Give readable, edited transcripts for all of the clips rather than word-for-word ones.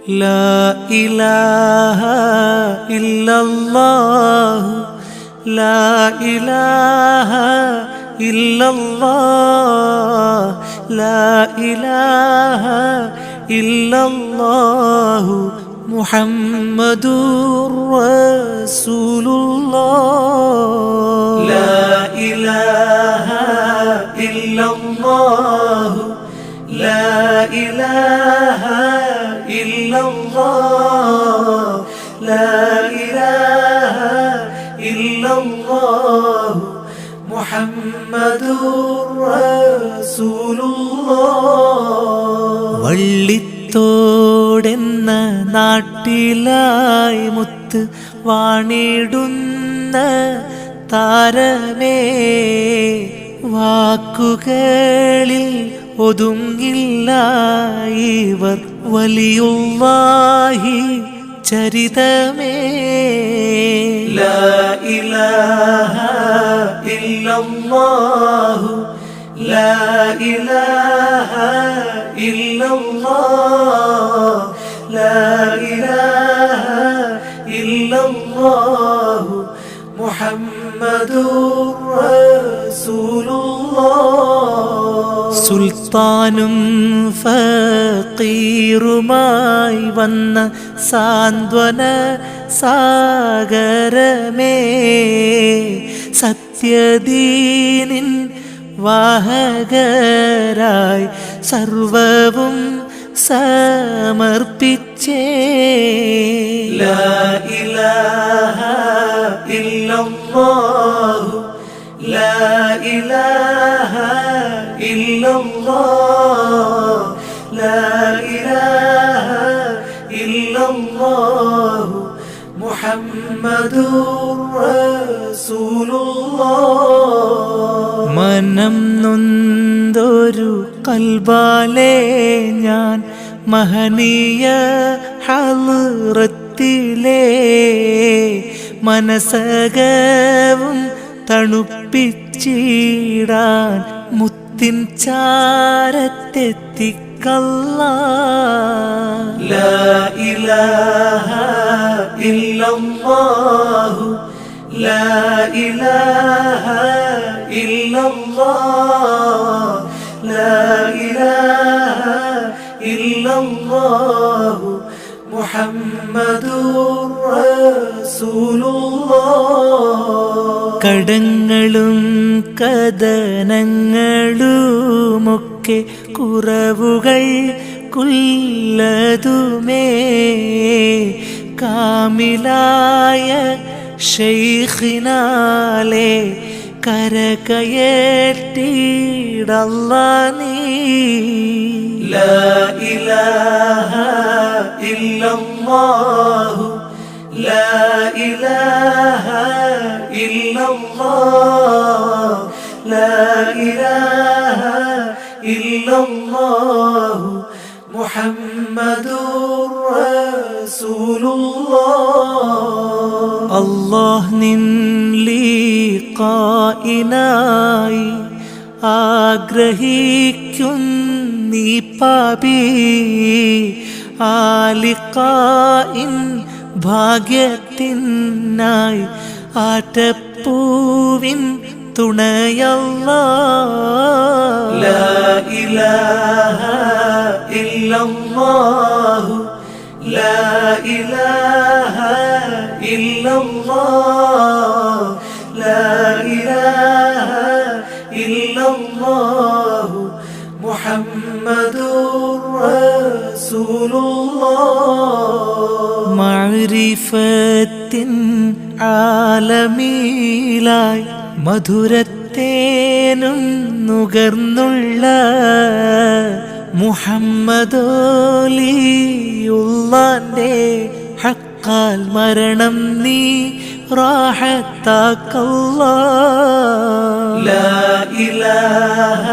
لا إله إلا الله لا إله إلا الله لا إله إلا الله محمد رسول الله لا إله إلا الله لا إله إلا الله لا إله إلا الله محمد رسول الله വള്ളിത്തോടെന്ന നാട്ടിലായി മുത്ത് വാണിടുന്ന താരമേ വാക്കുകളിൽ ഒതുങ്ങില്ല ഇവർ വലിയുള്ളാഹി ചരിതമേ ലാ ഇലാഹ ഇല്ലല്ലാഹു ലാ ഇലാഹ ഇല്ലല്ലാഹ് ലാ ഇലാഹ ഇല്ലല്ലാഹു മുഹമ്മദുർ റസൂലുള്ളാഹ് സുൽത്താനും ഫഖീറുമായി വന്ന സാന്ത്വന സാഗരമേ സത്യദീനിൻ വാഹകരായി സർവവും സമർപ്പിച്ചേ ലാ ഇലാഹ ഇല്ലല്ലാഹു ലാ ഇലാഹ ഇല്ലല്ലാഹ് ലാ ഇലാഹ ഇല്ലല്ലാഹു മുഹമ്മദുർ റസൂലുള്ളാഹ് മനം നൊന്തൊരു കൽബാലേ ഞാൻ മഹനീയ ഹളറത്തിലെ മനസകവും തണുപ്പിച്ചിടാൻ മുത്തിൻ ചാരത്തെത്തിക്കല്ലാ ലാ ഇലാഹ ഇല്ലല്ലാഹു ലാ ഇലാഹ ഇല്ലല്ലാഹ് ലാ ഇലാഹ ഇല്ലല്ലാഹു മുഹമ്മദുർ റസൂലുള്ളാഹ് കടങ്ങളും കഥനങ്ങളുമൊക്കെ കുറവുകൾ കുല്ലതുമേ കാമിലായ ശൈഖിനാലെ കരകയറ്റിടല്ലാ നീ ലാ ഇലാഹ ഇല്ലല്ലാഹു ലാ ഇലാഹ ഇല്ലല്ലാഹ് ലാ ഇലാഹ ഇല്ലല്ലാഹു മുഹമ്മദുർ റസൂലുള്ളാഹ് അല്ലാഹ് നിൻ ലിഖാഇനായി ആഗ്രഹിക്കുന്നീ പാപി ആലിഖായിൻ ഭാഗ്യത്തിനായി ആറ്റപ്പൂവിൻ തുണയല്ലാഹ് ലാ ഇലാഹ ഇല്ലല്ലാഹു ലാ ഇലാഹ ഇല്ലല്ലാഹ് ലാ ഇലാഹ ഇല്ലല്ലാഹു മുഹമ്മദുർ റസൂലുള്ളാഹ് മഅരിഫത്തിൻ ആലമീലായി മധുരത്തേനും നുകർന്നുള്ള മുഹമ്മദോലിയുള്ളാന്റെ ഹക്കാൽ മരണം നീ റാഹത്താക്കല്ലാഹ് ലാ ഇലാഹ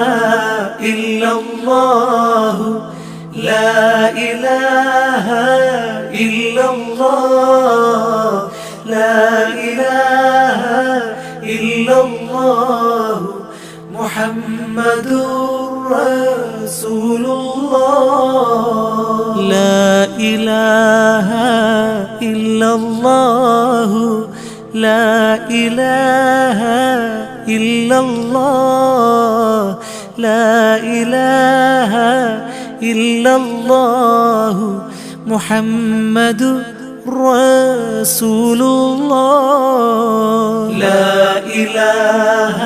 ഇല്ലല്ലാഹു ലാ ഇലാഹ ഇല്ലല്ലാഹ് ലാ ഇലാഹ ഇല്ലല്ലാഹു മുഹമ്മദുർ റസൂലുള്ളാഹ് ലാ إله إلا الله لا إله إلا الله لا إله إلا الله محمد رسول الله لا إله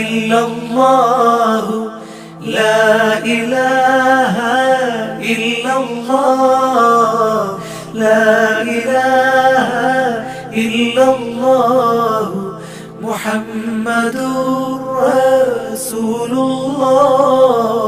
إلا الله لا إله إلا الله لا إله إلا الله محمد رسول الله